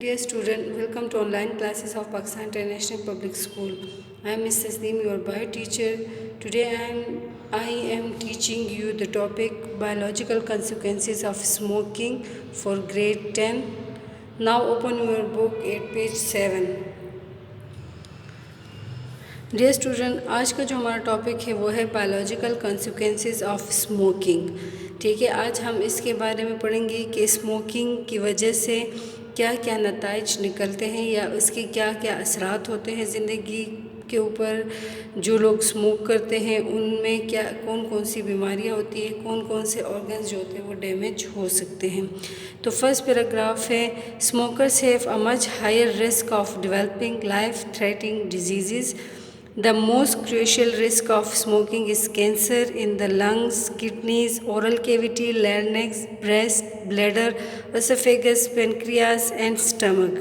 Dear student, welcome to online classes of Pakistan International Public School. I am Ms. Tasneem, your bio teacher. Today I am teaching you the topic biological consequences of smoking for grade 10. Now open your book at page 7. Dear student, आज का जो हमारा topic है वो है biological consequences of smoking. ठीक है, आज हम इसके बारे में पढ़ेंगे कि स्मोकिंग की वजह से क्या क्या नताइज निकलते हैं या उसके क्या क्या असरात होते हैं ज़िंदगी के ऊपर। जो लोग स्मोक करते हैं उनमें क्या कौन कौन सी बीमारियां होती हैं, कौन कौन से ऑर्गन्स जो होते हैं वो डैमेज हो सकते हैं। तो फर्स्ट पैराग्राफ है, smokers have a much higher risk of developing life threatening disease. The most crucial risk of smoking is cancer in the lungs, kidneys, oral cavity, larynx, breast, bladder, esophagus, pancreas and stomach.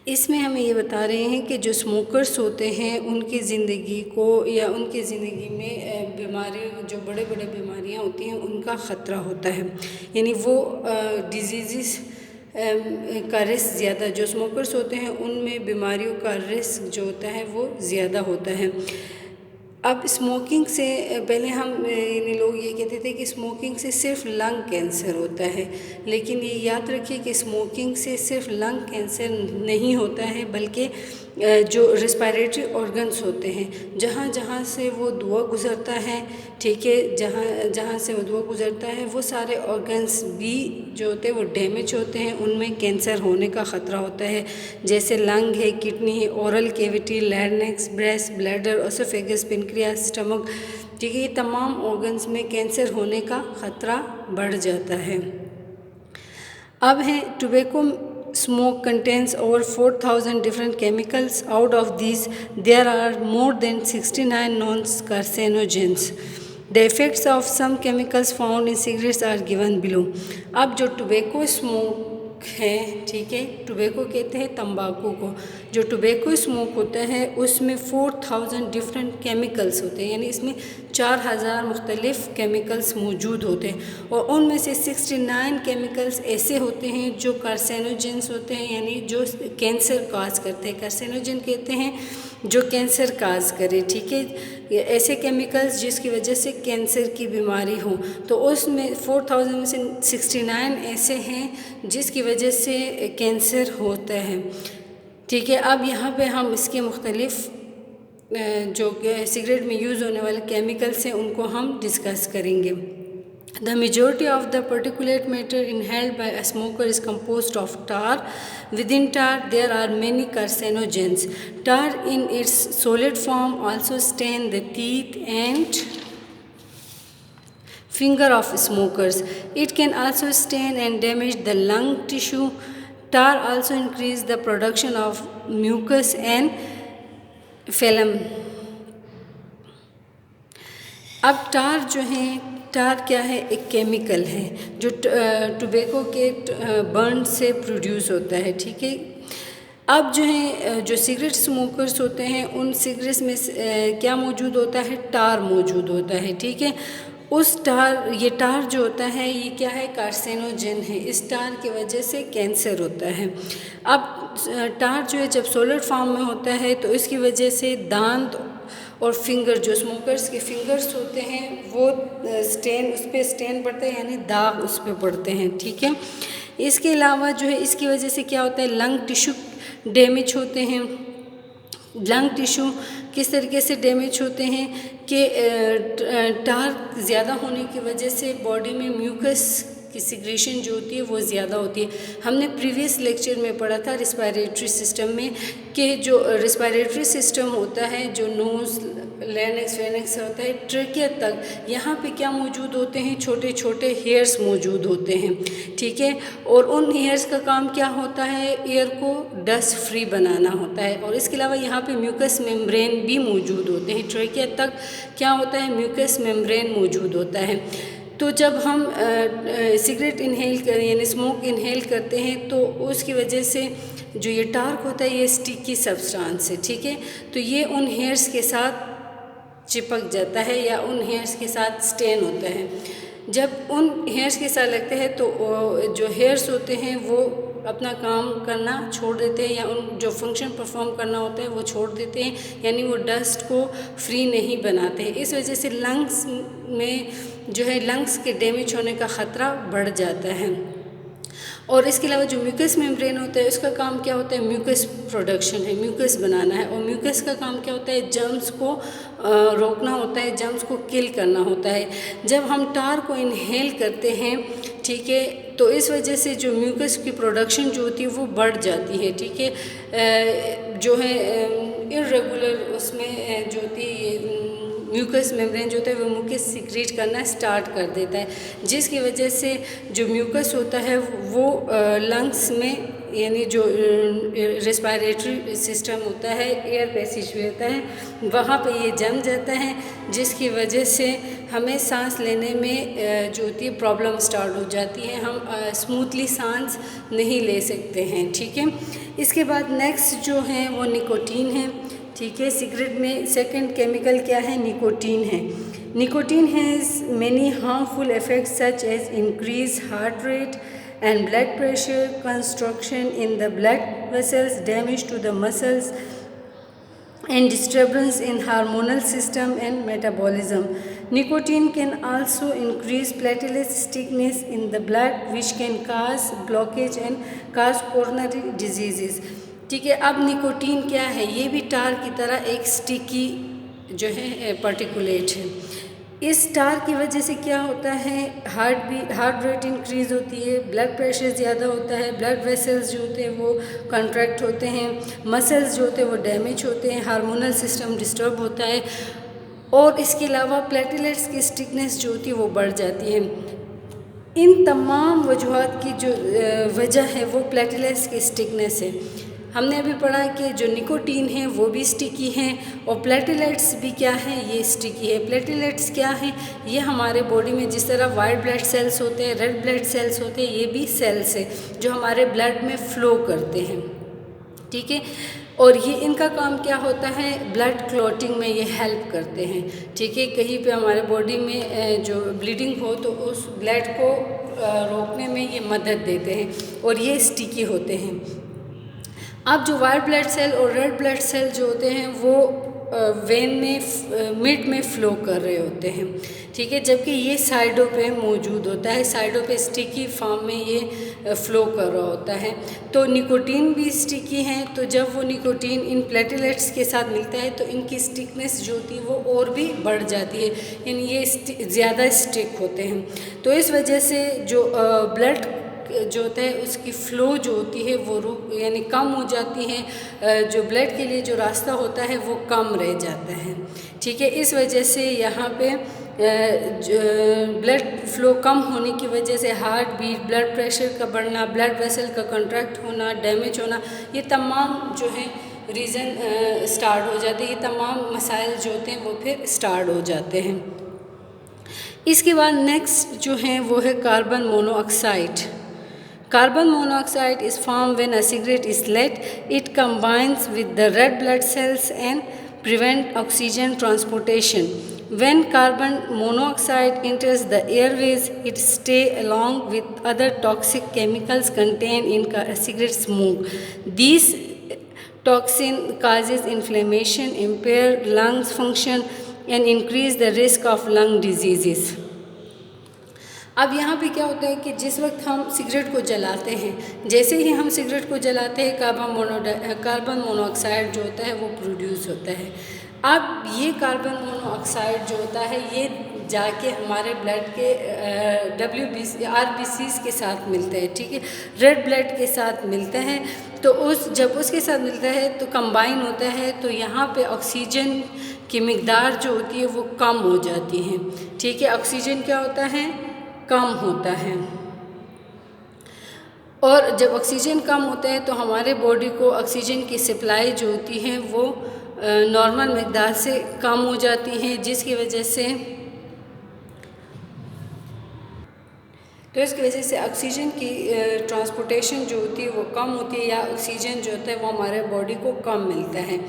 इसमें हमें ये बता रहे हैं कि जो smokers होते हैं उनकी ज़िंदगी को या उनकी ज़िंदगी में बीमारी, जो बड़े बड़े बीमारियां होती हैं उनका ख़तरा होता है, यानी वो डिजीज़ का रिस्क ज़्यादा, जो स्मोकर्स होते हैं उनमें बीमारियों का रिस्क जो होता है वो ज़्यादा होता है। अब स्मोकिंग से पहले हम यानी लोग ये कहते थे कि स्मोकिंग से सिर्फ लंग कैंसर होता है, लेकिन ये याद रखिए कि स्मोकिंग से सिर्फ लंग कैंसर नहीं होता है, बल्कि जो रिस्पायरेटरी ऑर्गन्स होते हैं, जहाँ जहाँ से वो धुआं गुज़रता है, ठीक है, जहाँ जहाँ से वो धुआं गुज़रता है वो सारे ऑर्गन्स भी जो होते हैं वो डैमेज होते हैं, उनमें कैंसर होने का ख़तरा होता है। जैसे लंग है, किडनी है, oral cavity, larynx, breast, bladder, oesophagus, pancreas, stomach, ठीक है, ये तमाम ऑर्गन्स में कैंसर होने का ख़तरा बढ़ जाता है। अब है tobacco smoke contains over 4,000 different chemicals. Out of these, there are more than 69 known carcinogens. The effects of some chemicals found in cigarettes are given below. अब जो टोबैको स्मोक है, ठीक है, टोबैको कहते हैं तंबाकू को। जो टोबैको स्मोक होता है उसमें 4,000 डिफरेंट केमिकल्स होते हैं, यानी इसमें 4,000 मुख्तलिफ़ केमिकल्स मौजूद होते हैं, और उनमें से 69 केमिकल्स ऐसे होते हैं जो कार्सिनोजेंस होते हैं, यानी जो कैंसर काज करते हैं। कार्सिनोजन कहते हैं जो कैंसर काज करे, ठीक है, ऐसे केमिकल्स जिसकी वजह से कैंसर की बीमारी हो। तो उसमें 4,000 में से 69 ऐसे हैं जिसकी वजह से कैंसर होता है, ठीक है। अब यहाँ पे हम इसके मुख्तलिफ़ जो सिगरेट में यूज़ होने वाले केमिकल्स हैं उनको हम डिस्कस करेंगे। The majority of the particulate matter inhaled by a smoker is composed of tar. Within tar, there are many carcinogens. Tar in its solid form also stain the teeth and finger of smokers. It can also stain and damage the lung tissue. Tar also increases the production of mucus and phlegm. अब टार जो है, टार क्या है, एक chemical है जो tobacco के burn से प्रोड्यूस होता है, ठीक है। अब जो है, जो सिगरेट स्मोकर्स होते हैं उन सिगरेट्स में क्या मौजूद होता है, टार मौजूद होता है, ठीक है। उस टार, ये टार जो होता है ये क्या है, कार्सिनोजन है। इस टार की वजह से कैंसर होता है। अब टार जो है जब सॉलिड फॉर्म में होता है तो इसकी वजह से दांत और फिंगर, जो स्मोकर्स के फिंगर्स होते हैं वो स्टेन, उस पर स्टेन पड़ता है, यानी दाग उस पर पड़ते हैं, ठीक है। इसके अलावा जो है इसकी वजह से क्या होता है, लंग टिश्यू डैमेज होते हैं। लंग टिश्यू किस तरीके से डैमेज होते हैं कि टार ज़्यादा होने की वजह से बॉडी में म्यूकस की सिक्रेशन जो होती है वो ज़्यादा होती है। हमने प्रीवियस लेक्चर में पढ़ा था रिस्पायरेटरी सिस्टम में कि जो रिस्पायरेटरी सिस्टम होता है, जो नोज़, लैरिंक्स, फेरिंक्स होता है, ट्रेकिया तक, यहाँ पे क्या मौजूद होते हैं, छोटे छोटे हेयर्स मौजूद होते हैं, ठीक है। और उन हेयर्स का काम क्या होता है, एयर को डस्ट फ्री बनाना होता है। और इसके अलावा यहाँ पे म्यूकस मेम्ब्रेन भी मौजूद होते हैं। ट्रेकिया तक क्या होता है, म्यूकस मेम्ब्रेन मौजूद होता है। तो जब हम सिगरेट इनहेल करें यानी स्मोक इनहेल करते हैं तो उसकी वजह से जो ये टार्क होता है ये स्टिकी सब्सटेंस है, ठीक है। तो ये उन हेयर्स के साथ चिपक जाता है या उन हेयर्स के साथ स्टेन होता है। जब उन हेयर्स के साथ लगते हैं तो जो हेयर्स होते हैं वो अपना काम करना छोड़ देते हैं या उन जो फंक्शन परफॉर्म करना होता है वो छोड़ देते हैं, यानी वो डस्ट को फ्री नहीं बनाते हैं। इस वजह से लंग्स में जो है लंग्स के डैमेज होने का ख़तरा बढ़ जाता है। और इसके अलावा जो म्यूकस मेम्ब्रेन होता है उसका काम क्या होता है, म्यूकस प्रोडक्शन है, म्यूकस बनाना है। और म्यूकस का काम क्या होता है, जर्म्स को रोकना होता है, जर्म्स को किल करना होता है। जब हम टार को इनहेल करते हैं, ठीक है, तो इस वजह से जो म्यूकस की प्रोडक्शन जो होती है वो बढ़ जाती है, ठीक है। जो है इर्रेगुलर उसमें जो होती है म्यूकस मेम्ब्रेन जो होता है वो म्यूकस सिक्रीट करना स्टार्ट कर देता है, जिसकी वजह से जो म्यूकस होता है वो लंग्स में, यानी जो रेस्पिरेटरी सिस्टम होता है, एयर पैसेज होता है, वहाँ पे ये जम जाता है, जिसकी वजह से हमें सांस लेने में जो होती है प्रॉब्लम स्टार्ट हो जाती है, हम स्मूथली सांस नहीं ले सकते हैं, ठीक है। इसके बाद नेक्स्ट जो है वो निकोटीन है, ठीक है। सिगरेट में सेकंड केमिकल क्या है, निकोटीन है। Nicotine has many harmful effects such as increase heart rate and blood pressure, construction in the blood vessels, damage to the muscles and disturbance in hormonal system and metabolism. Nicotine can also increase platelet thickness in the blood, which can cause blockage and cause coronary diseases. ठीक है। अब nicotine क्या है, ये भी टार की तरह एक स्टिकी जो है पार्टिकुलेट है। इस टार की वजह से क्या होता है, हार्ट रेट इंक्रीज़ होती है, ब्लड प्रेशर ज़्यादा होता है, ब्लड वेसल्स जो होते हैं वो कॉन्ट्रैक्ट होते हैं, मसल्स जो होते हैं वो डैमेज होते हैं, हार्मोनल सिस्टम डिस्टर्ब होता है, और इसके अलावा प्लेटलेट्स की स्टिकनेस जो होती है वो बढ़ जाती है। इन तमाम वजूहात की जो वजह है वो प्लेटलेट्स की स्टिकनेस है। हमने अभी पढ़ा कि जो निकोटीन है वो भी स्टिकी हैं, और प्लेटलेट्स भी क्या है, ये स्टिकी है। प्लेटलेट्स क्या है, ये हमारे बॉडी में जिस तरह वाइट ब्लड सेल्स होते हैं, रेड ब्लड सेल्स होते हैं, ये भी सेल्स है जो हमारे ब्लड में फ़्लो करते हैं, ठीक है। और ये इनका काम क्या होता है, ब्लड क्लॉटिंग में ये हेल्प करते हैं, ठीक है। कहीं पे हमारे बॉडी में जो ब्लीडिंग हो तो उस ब्लड को रोकने में ये मदद देते हैं, और ये स्टिकी होते हैं। अब जो वाइट ब्लड सेल और रेड ब्लड सेल जो होते हैं वो वेन में मिड में फ़्लो कर रहे होते हैं, ठीक है, जबकि ये साइडों पे मौजूद होता है, साइडों पे स्टिकी फॉर्म में ये फ़्लो कर रहा होता है। तो निकोटीन भी स्टिकी हैं, तो जब वो निकोटीन इन प्लेटलेट्स के साथ मिलता है तो इनकी स्टिकनेस जो होती है वो और भी बढ़ जाती है, यानी ये ज़्यादा स्टिक होते हैं। तो इस वजह से जो ब्लड जो होता है उसकी फ़्लो जो होती है वो यानी कम हो जाती है, जो ब्लड के लिए जो रास्ता होता है वो कम रह जाता है, ठीक है। इस वजह से यहाँ पे ब्लड फ़्लो कम होने की वजह से हार्ट बीट, ब्लड प्रेशर का बढ़ना, ब्लड वेसल का कॉन्ट्रैक्ट होना, डैमेज होना, ये तमाम जो है रीज़न स्टार्ट हो जाते हैं, ये तमाम मसाइल जो होते हैं वो फिर स्टार्ट हो जाते हैं। इसके बाद नेक्स्ट जो है वो है carbon monoxide. Carbon monoxide is formed when a cigarette is lit. It combines with the red blood cells and prevent oxygen transportation. When carbon monoxide enters the airways, it stays along with other toxic chemicals contained in cigarette smoke. These toxin causes inflammation, impair lungs function, and increase the risk of lung diseases. अब यहाँ पे क्या होता है कि जिस वक्त हम सिगरेट को जलाते हैं, जैसे ही हम सिगरेट को जलाते हैं कार्बन मोनोऑक्साइड जो होता है वो प्रोड्यूस होता है। अब ये कार्बन मोनोऑक्साइड जो होता है ये जाके हमारे ब्लड के RBCs के साथ मिलता है, ठीक है, रेड ब्लड के साथ मिलता है। तो जब उसके साथ मिलता है तो कंबाइन होता है, तो यहाँ पे ऑक्सीजन की मिकदार जो होती है वो कम हो जाती है, ठीक है। ऑक्सीजन क्या होता है, कम होता है, और जब ऑक्सीजन कम होता है तो हमारे बॉडी को ऑक्सीजन की सप्लाई जो होती है वो नॉर्मल मिकदार से कम हो जाती है, जिसकी वजह से तो इसकी वजह से ऑक्सीजन की ट्रांसपोर्टेशन जो होती है वो कम होती है, या ऑक्सीजन जो होता है वो हमारे बॉडी को कम मिलता है।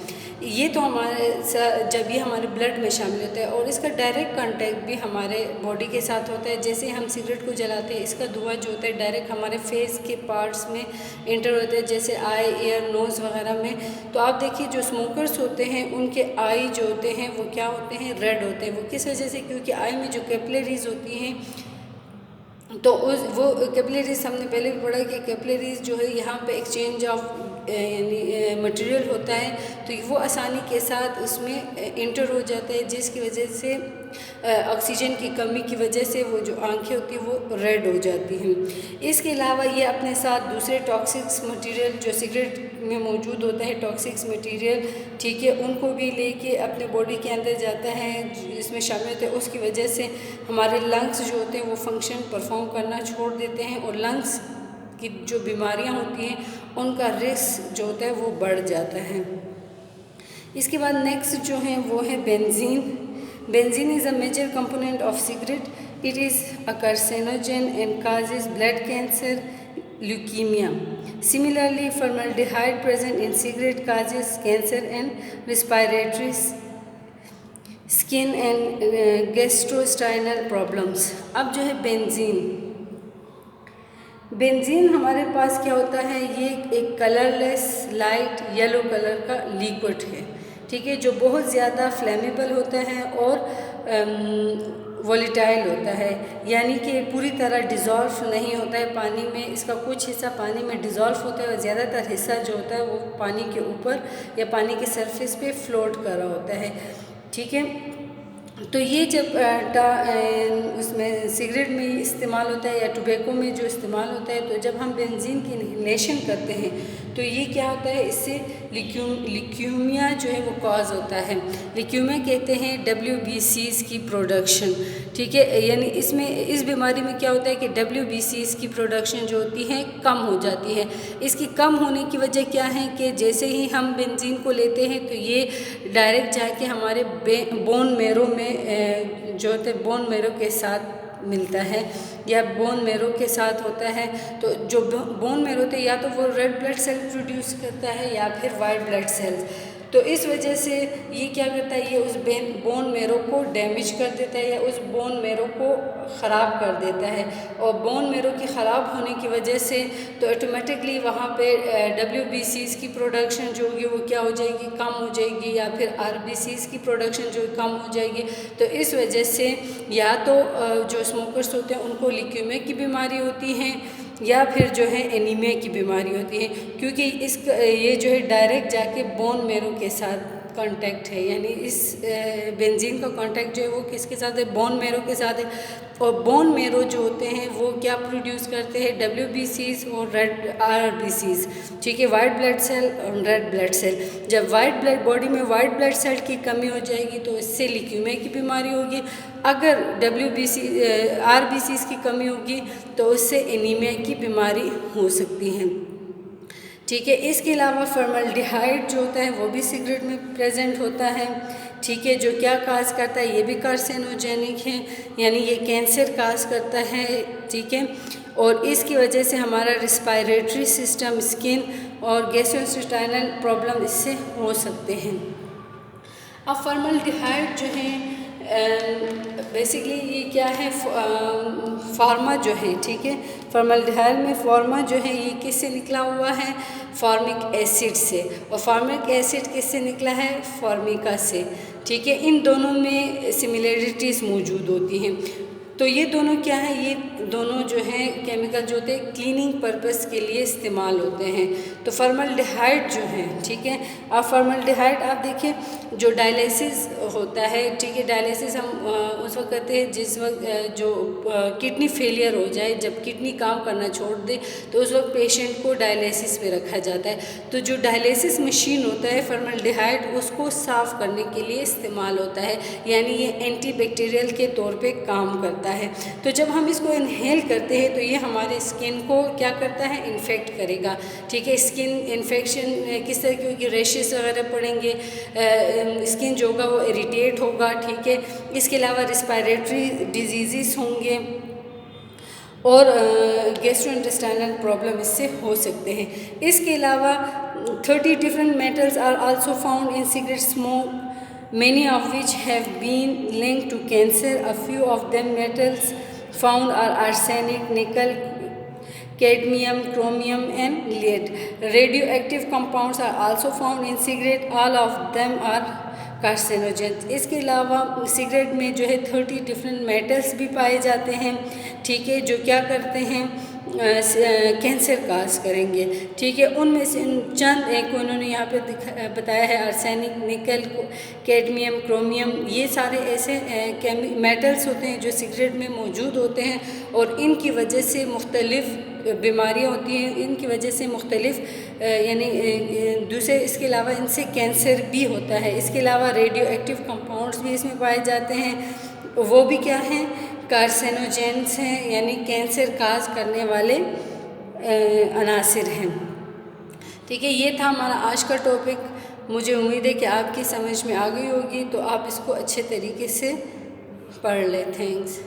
ये तो हमारे जब ये हमारे ब्लड में शामिल होता है, और इसका डायरेक्ट कांटेक्ट भी हमारे बॉडी के साथ होता है। जैसे हम सिगरेट को जलाते हैं, इसका धुआं जो होता है डायरेक्ट हमारे फेस के पार्ट्स में इंटर होता है, जैसे आई, ईयर, नोज़ वगैरह में। तो आप देखिए जो स्मोकर्स होते हैं उनके आई जो होते हैं वो क्या होते हैं, रेड होते हैं। वो किस वजह से, क्योंकि आई में जो कैपिलरीज होती हैं, तो वो कैपिलरीज हमने पहले भी पढ़ा कि कैपिलरीज जो है यहाँ पे एक्सचेंज ऑफ यानी मटेरियल होता है, तो वो आसानी के साथ उसमें इंटर हो जाता है, जिसकी वजह से ऑक्सीजन की कमी की वजह से वो जो आंखें होती हैं वो रेड हो जाती हैं। इसके अलावा ये अपने साथ दूसरे टॉक्सिक्स मटेरियल जो सिगरेट में मौजूद होता है, टॉक्सिक्स मटेरियल, ठीक है, उनको भी लेके अपने बॉडी के अंदर जाता है, इसमें शामिल होता है। उसकी वजह से हमारे लंग्स जो होते हैं वो फंक्शन परफॉर्म करना छोड़ देते हैं, और लंग्स की जो बीमारियां होती हैं उनका रिस्क जो होता है वो बढ़ जाता है। इसके बाद नेक्स्ट जो है वो है benzene. Benzene is a major component of cigarette. It is a carcinogen and causes blood cancer, leukemia. Similarly, formaldehyde present in cigarette causes cancer and respiratory, skin and gastrointestinal problems. अब जो है benzene हमारे पास क्या होता है, ये एक colourless light yellow colour का लिक्विड है, ठीक है, जो बहुत ज़्यादा फ्लेमेबल होता है और वोलेटाइल होता है, यानी कि पूरी तरह डिज़ोल्व नहीं होता है पानी में। इसका कुछ हिस्सा पानी में डिज़ोल्व होता है और ज़्यादातर हिस्सा जो होता है वो पानी के ऊपर या पानी के सरफेस पे फ्लोट कर रहा होता है, ठीक है। तो ये जब उसमें सिगरेट में इस्तेमाल होता है या टोबैको में जो इस्तेमाल होता है, तो जब हम बेंजीन की इन्हेलेशन करते हैं तो ये क्या होता है, इससे ल्यूकीमिया जो है वो कॉज होता है। ल्यूकीमिया कहते हैं WBCs की प्रोडक्शन, ठीक है, यानी इसमें इस बीमारी में क्या होता है कि WBCs की प्रोडक्शन जो होती है कम हो जाती है। इसकी कम होने की वजह क्या है कि जैसे ही हम बेंजीन को लेते हैं तो ये डायरेक्ट जाके हमारे बोन मेरो में जो होते हैं बोन मेरो के साथ मिलता है या बोन मेरो के साथ होता है। तो जो बोन मेरो होते हैं या तो वो रेड ब्लड सेल प्रोड्यूस करता है या फिर वाइट ब्लड सेल। तो इस वजह से ये क्या करता है, ये उस बोन मेरो को डैमेज कर देता है या उस बोन मेरो को ख़राब कर देता है। और बोन मेरो की ख़राब होने की वजह से तो ऑटोमेटिकली वहाँ पे WBCs की प्रोडक्शन जो होगी वो क्या हो जाएगी, कम हो जाएगी, या फिर RBCs की प्रोडक्शन जो कम हो जाएगी। तो इस वजह से या तो जो स्मोकर्स होते हैं उनको ल्यूकीमिया की बीमारी होती है या फिर जो है एनीमिया की बीमारी होती है, क्योंकि ये जो है डायरेक्ट जाके बोन मेरो के साथ कांटेक्ट है, यानी इस बेंजीन का कांटेक्ट जो है वो किसके साथ है, बोन मेरो के साथ है। और बोन मेरो जो होते हैं वो क्या प्रोड्यूस करते हैं, WBCs और रेड RBCs, ठीक है, वाइट ब्लड सेल और रेड ब्लड सेल। जब बॉडी में वाइट ब्लड सेल की कमी हो जाएगी तो इससे ल्यूकीमिया की बीमारी होगी। अगर RBCs की कमी होगी तो उससे एनीमिया की बीमारी हो सकती है, ठीक है। इसके अलावा फॉर्मल्डिहाइड जो होता है वो भी सिगरेट में प्रेजेंट होता है, ठीक है, जो क्या काज करता है, ये भी कार्सिनोजेनिक है, यानी ये कैंसर काज करता है, ठीक है। और इसकी वजह से हमारा रिस्पायरेटरी सिस्टम, स्किन और गैस्ट्रोइंटेस्टाइनल प्रॉब्लम इससे हो सकते हैं। अब फॉर्मल्डिहाइड जो है बेसिकली ये क्या है, फार्मा जो है, ठीक है, फॉर्मल्डिहाइड में फार्मा जो है ये किससे निकला हुआ है, फॉर्मिक एसिड से। और फॉर्मिक एसिड किससे निकला है, फॉर्मिका से, ठीक है। इन दोनों में सिमिलरिटीज़ मौजूद होती हैं। तो ये दोनों क्या है, ये दोनों जो हैं केमिकल जो होते हैं क्लीनिंग पर्पस के लिए इस्तेमाल होते हैं। तो फॉर्मल्डिहाइड जो है, ठीक है, अब फॉर्मल्डिहाइड आप देखिए जो डायलिसिस होता है, ठीक है, डायलिसिस हम उस वक्त करते हैं जिस वक्त जो किडनी फेलियर हो जाए, जब किडनी काम करना छोड़ दे तो उस वक्त पेशेंट को डायलिसिस पे रखा जाता है। तो जो डायलिसिस मशीन होता है फॉर्मल्डिहाइड उसको साफ़ करने के लिए इस्तेमाल होता है, यानी ये एंटीबैक्टीरियल के तौर पे काम करता है। तो जब हम इसको इनहेल करते हैं तो ये हमारे स्किन को क्या करता है, इन्फेक्ट करेगा, ठीक है। स्किन इन्फेक्शन किस तरह की होगी, रैशेस वगैरह पड़ेंगे, स्किन जो होगा वो इरिटेट होगा, ठीक है। इसके अलावा रिस्पायरेटरी डिजीज़ होंगे और गैस्ट्रोइंटेस्टाइनल प्रॉब्लम इससे हो सकते हैं। इसके अलावा 30 different metals are also found in cigarette smoke, many of which have been linked to cancer. A few of them metals found are arsenic, nickel, cadmium, chromium and lead. Radioactive compounds are also found in cigarette. All of them are carcinogen. इसके अलावा cigarette में जो है 30 different metals भी पाए जाते हैं, ठीक है, जो क्या करते हैं, कैंसर काज करेंगे, ठीक है। उनमें से चंद एक उन्होंने यहाँ पे बताया है, आर्सेनिक, निकल, कैडमियम, क्रोमियम, ये सारे ऐसे मेटल्स होते हैं जो सिगरेट में मौजूद होते हैं और इनकी वजह से मुख्तलिफ़ बीमारियाँ होती हैं, इनकी वजह से मुख्तलिफ़ यानी दूसरे, इसके अलावा इनसे कैंसर भी होता है। इसके अलावा रेडियो एक्टिव कंपाउंड्स भी इसमें पाए जाते हैं, वो भी क्या हैं, कार्सिनोजेंस हैं, यानी कैंसर काज करने वाले अनासिर हैं, ठीक है। ये था हमारा आज का टॉपिक। मुझे उम्मीद है कि आपकी समझ में आ गई होगी, तो आप इसको अच्छे तरीके से पढ़ लें। थैंक्स।